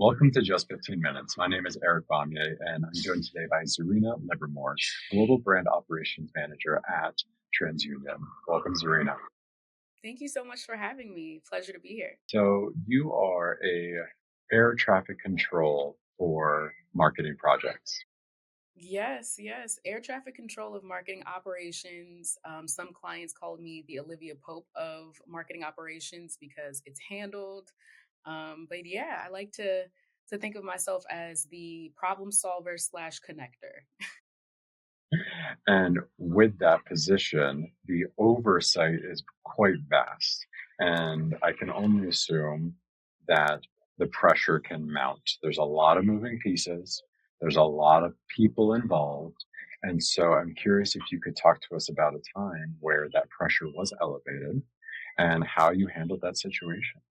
Welcome to Just 15 Minutes. My name is Eric Bomyea, and I'm joined today by Zarina Livermore, Global Brand Operations Manager at TransUnion. Welcome, Zarina. Thank you so much for having me. Pleasure to be here. So you are a air traffic control for marketing projects. Yes, yes. Air traffic control of marketing operations. Some clients call me the Olivia Pope of marketing operations because it's handled. But yeah, I like to think of myself as the problem solver slash connector. And with that position, the oversight is quite vast. And I can only assume that the pressure can mount. There's a lot of moving pieces, there's a lot of people involved. And so I'm curious if you could talk to us about a time where that pressure was elevated and how you handled that situation.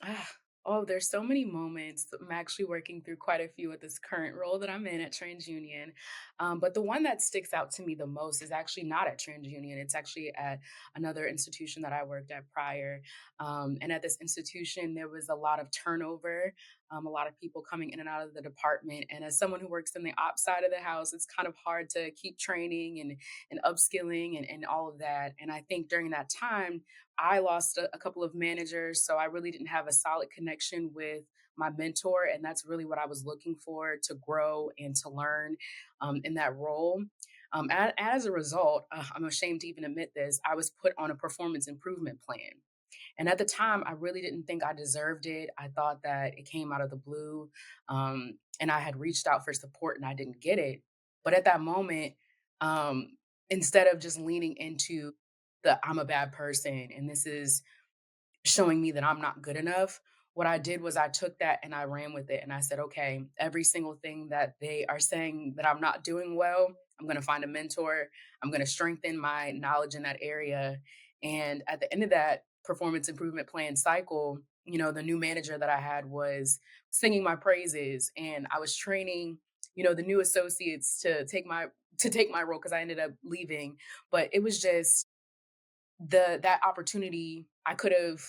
Ah, oh, there's so many moments. I'm actually working through quite a few at this current role that I'm in at TransUnion. But the one that sticks out to me the most is actually not at TransUnion. It's actually at another institution that I worked at prior. And at this institution, there was a lot of turnover, a lot of people coming in and out of the department. And as someone who works in the ops side of the house, it's kind of hard to keep training and upskilling and all of that. And I think during that time, I lost a couple of managers, so I really didn't have a solid connection with my mentor, and that's really what I was looking for to grow and to learn in that role. As a result, I'm ashamed to even admit this, I was put on a performance improvement plan. And at the time, I really didn't think I deserved it. I thought that it came out of the blue, and I had reached out for support and I didn't get it. But at that moment, um, instead of just leaning into the I'm a bad person and this is showing me that I'm not good enough, what I did was I took that and I ran with it and I said, okay, every single thing that they are saying that I'm not doing well, I'm going to find a mentor. I'm going to strengthen my knowledge in that area. And at the end of that performance improvement plan cycle, the new manager that I had was singing my praises and I was training, the new associates to take my role because I ended up leaving. But it was just that opportunity I could have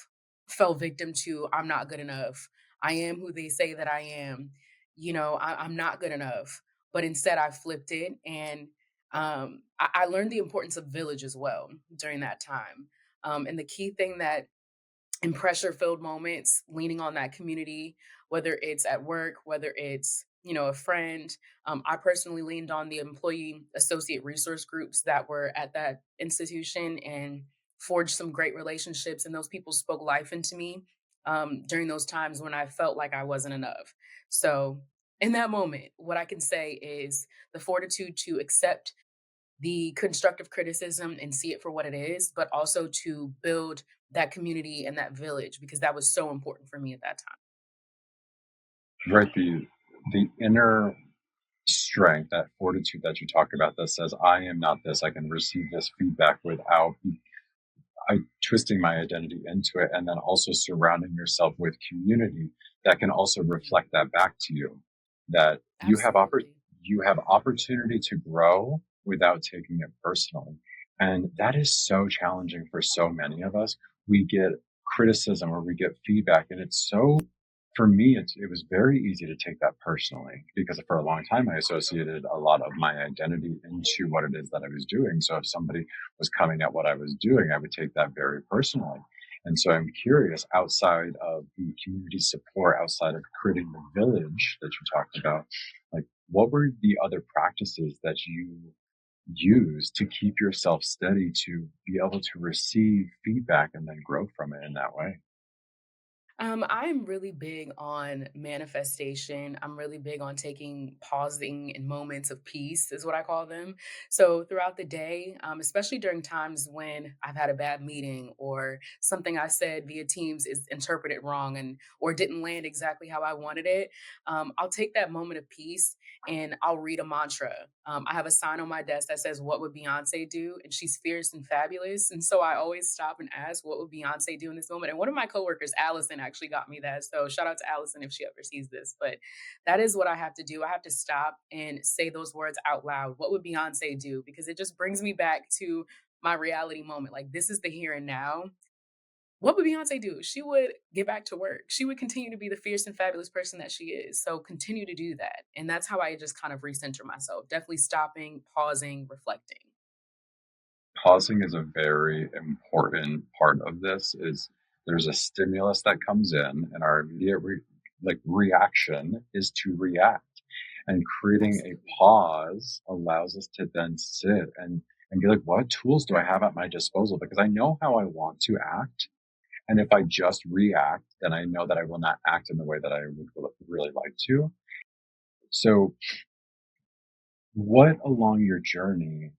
fell victim to. I'm not good enough. I am who they say that I am. I'm not good enough. But instead, I flipped it, and I learned the importance of village as well during that time. And the key thing that in pressure filled moments, leaning on that community, whether it's at work, whether it's a friend. I personally leaned on the employee associate resource groups that were at that institution and forged some great relationships. And those people spoke life into me during those times when I felt like I wasn't enough. So, in that moment, what I can say is the fortitude to accept the constructive criticism and see it for what it is, but also to build that community and that village because that was so important for me at that time. Right, the inner strength, that fortitude that you talk about that says, I am not this, I can receive this feedback without twisting my identity into it, and then also surrounding yourself with community that can also reflect that back to you. That Absolutely. you have opportunity to grow without taking it personally, and that is so challenging for so many of us. We get criticism or we get feedback, and it's so for me, it was very easy to take that personally because for a long time I associated a lot of my identity into what it is that I was doing. So if somebody was coming at what I was doing, I would take that very personally. And so I'm curious, outside of the community support, outside of creating the village that you talked about, like what were the other practices that you use to keep yourself steady to be able to receive feedback and then grow from it in that way? I'm really big on manifestation. I'm really big on taking pausing in moments of peace, is what I call them. So throughout the day, especially during times when I've had a bad meeting or something I said via Teams is interpreted wrong and or didn't land exactly how I wanted it, I'll take that moment of peace and I'll read a mantra. I have a sign on my desk that says, "What would Beyonce do?" And she's fierce and fabulous. And so I always stop and ask, "What would Beyonce do in this moment?" And one of my coworkers, Allison, actually got me that. So shout out to Allison if she ever sees this. But that is what I have to do. I have to stop and say those words out loud. What would Beyonce do? Because it just brings me back to my reality moment. Like, this is the here and now. what would Beyonce do? She would get back to work. She would continue to be the fierce and fabulous person that she is. So continue to do that. And that's how I just kind of recenter myself. Definitely stopping, pausing, reflecting. Pausing is a very important part of this. Is there's a stimulus that comes in, and our immediate reaction is to react. And creating a Absolutely. pause allows us to then sit and be like, what tools do I have at my disposal? Because I know how I want to act. And if I just react, then I know that I will not act in the way that I would really like to. So, what along your journey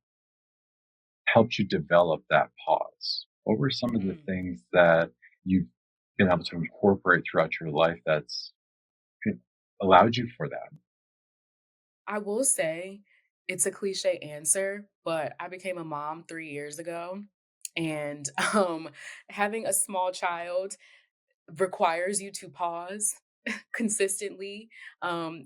helped you develop that pause? What were some of the Mm. things that you've been able to incorporate throughout your life that's allowed you for that? I will say it's a cliche answer, but I became a mom 3 years ago. And having a small child requires you to pause consistently.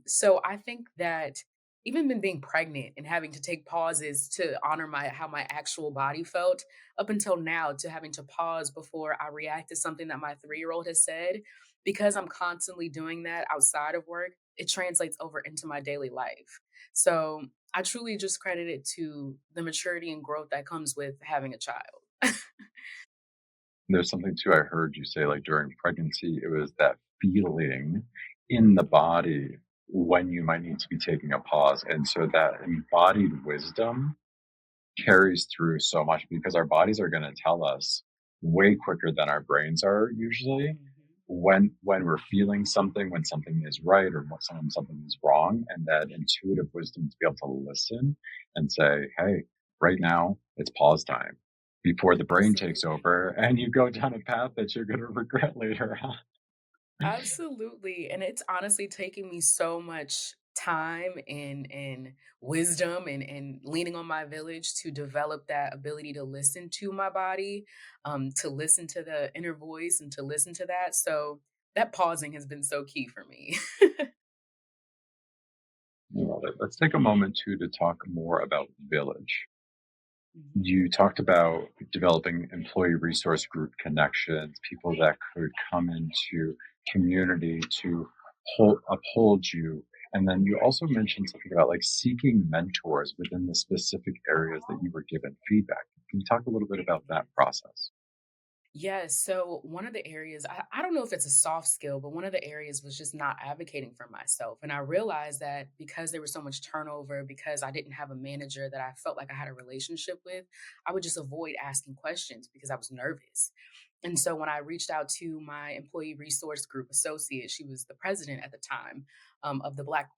So I think that even been being pregnant and having to take pauses to honor my how my actual body felt up until now to having to pause before I react to something that my 3-year-old has said, because I'm constantly doing that outside of work, it translates over into my daily life. So I truly just credit it to the maturity and growth that comes with having a child. There's something too I heard you say, like during pregnancy, it was that feeling in the body when you might need to be taking a pause. And so that embodied wisdom carries through so much because our bodies are going to tell us way quicker than our brains are usually Mhm. when we're feeling something, when something is right or when something is wrong, and that intuitive wisdom to be able to listen and say, hey, right now it's pause time before the brain takes Absolutely. over and you go down a path that you're going to regret later on. Absolutely, and it's honestly taking me so much time and wisdom and leaning on my village to develop that ability to listen to my body, to listen to the inner voice and to listen to that. So that pausing has been so key for me. I love it. Let's take a moment too to talk more about village. Mhm. You talked about developing employee resource group connections, people that could come into community to uphold you. And then you also mentioned something about like seeking mentors within the specific areas that you were given feedback. Can you talk a little bit about that process? Yes. So one of the areas, I don't know if it's a soft skill, but one of the areas was just not advocating for myself. And I realized that because there was so much turnover, because I didn't have a manager that I felt like I had a relationship with, I would just avoid asking questions because I was nervous. And so when I reached out to my employee resource group associate, she was the president at the time, of the Black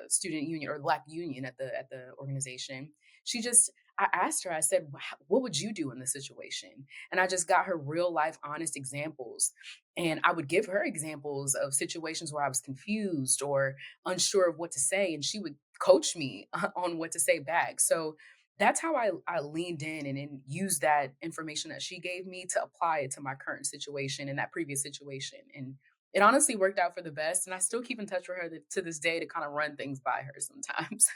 Student Union or Black Union at the organization. She just I asked her, I said, What would you do in this situation?" And I just got her real life, honest examples. And I would give her examples of situations where I was confused or unsure of what to say. And she would coach me on what to say back. So that's how I leaned in and used that information that she gave me to apply it to my current situation and that previous situation. And it honestly worked out for the best. And I still keep in touch with her to this day to kind of run things by her sometimes.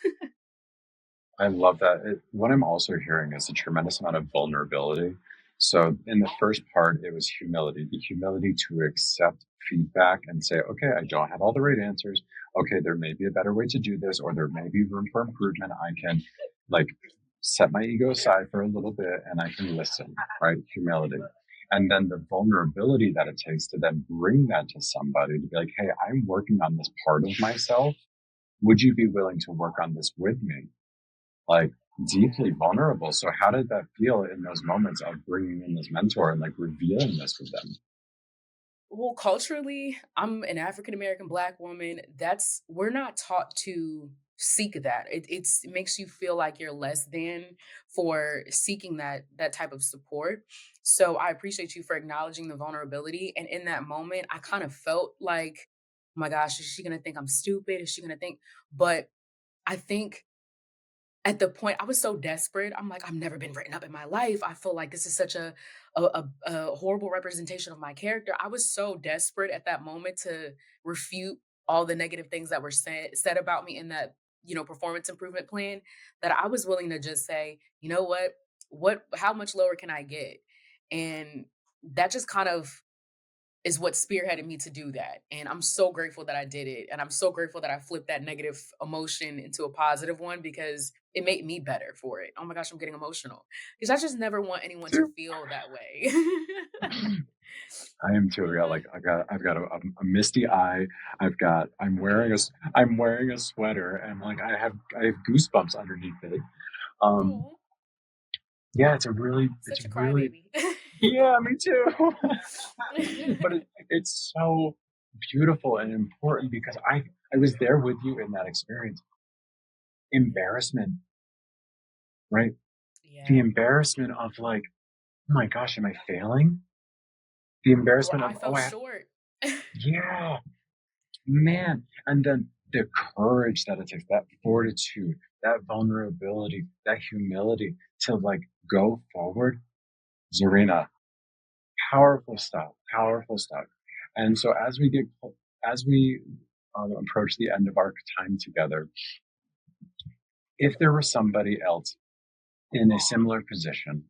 I love that. What I'm also hearing is a tremendous amount of vulnerability. So, in the first part, it was humility, the humility to accept feedback and say, okay, I don't have all the right answers. Okay, there may be a better way to do this, or there may be room for improvement. I can like set my ego aside for a little bit and I can listen, right? Humility. And then the vulnerability that it takes to then bring that to somebody to be like, hey, I'm working on this part of myself. Would you be willing to work on this with me? Like deeply vulnerable. So how did that feel in those moments of bringing in this mentor and like revealing this with them? Well, culturally, I'm an African American Black woman. We're not taught to seek that. It makes you feel like you're less than for seeking that type of support. So I appreciate you for acknowledging the vulnerability. And in that moment, I kind of felt like, oh my gosh, is she gonna think I'm stupid? Is she gonna think? But I think at the point, I was so desperate. I'm like, "I've never been written up in my life. I feel like this is such a horrible representation of my character." I was so desperate at that moment to refute all the negative things that were said about me in that, performance improvement plan, that I was willing to just say, "You know what? How much lower can I get?" And that just kind of is what spearheaded me to do that. And I'm so grateful that I did it. And I'm so grateful that I flipped that negative emotion into a positive one because it made me better for it. Oh my gosh, I'm getting emotional because I just never want anyone to Too. feel that way. I am too. Yeah, like I've got a misty eye. I'm wearing a sweater, and like I have goosebumps underneath it. Um, Oh, yeah, it's such a really, crybaby. yeah, me too. But it's so beautiful and important because I was there with you in that experience. Embarrassment, right? The Yeah. embarrassment of like, oh my gosh, am I failing? The Or embarrassment I of, fell short. yeah, man. And then the courage that it takes, that fortitude, that vulnerability, that humility to like go forward. Zarina, powerful stuff, powerful stuff. And so as we approach the end of our time together, if there was somebody else in a similar position,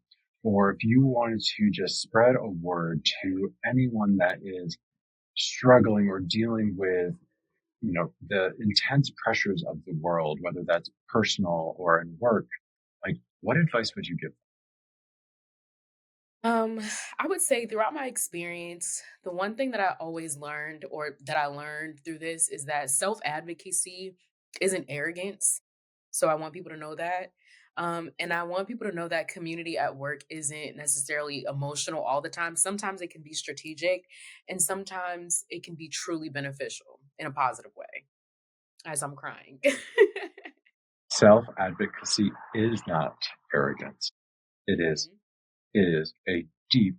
or if you wanted to just spread a word to anyone that is struggling or dealing with, the intense pressures of the world, whether that's personal or in work, like what advice would you give? Um, I would say throughout my experience, the one thing that I always learned or that I learned through this is that self-advocacy isn't arrogance. So I want people to know that. And I want people to know that community at work isn't necessarily emotional all the time. Sometimes it can be strategic and sometimes it can be truly beneficial in a positive way as I'm crying. Self advocacy is not arrogance. It is, Mhm. it is a deep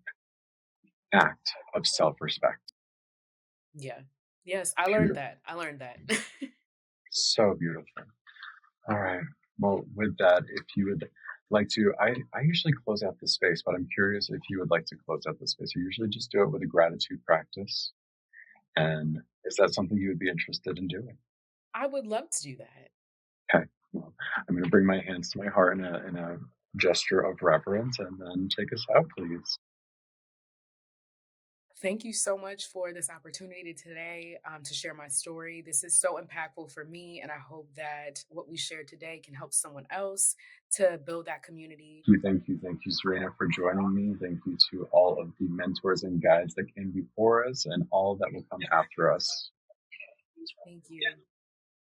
act of self respect. Yeah. Yes, I learned Beautiful. that. I learned that. So beautiful. All right. Well, with that, if you would like to, I usually close out the space, but I'm curious if you would like to close out the space. I usually just do it with a gratitude practice. And is that something you would be interested in doing? I would love to do that. Okay. Well, I'm going to bring my hands to my heart in a gesture of reverence and then take us out, please. Thank you so much for this opportunity today to share my story. This is so impactful for me, and I hope that what we shared today can help someone else to build that community. Thank you, Serena, for joining me. Thank you to all of the mentors and guides that came before us and all that will come after us. Thank you.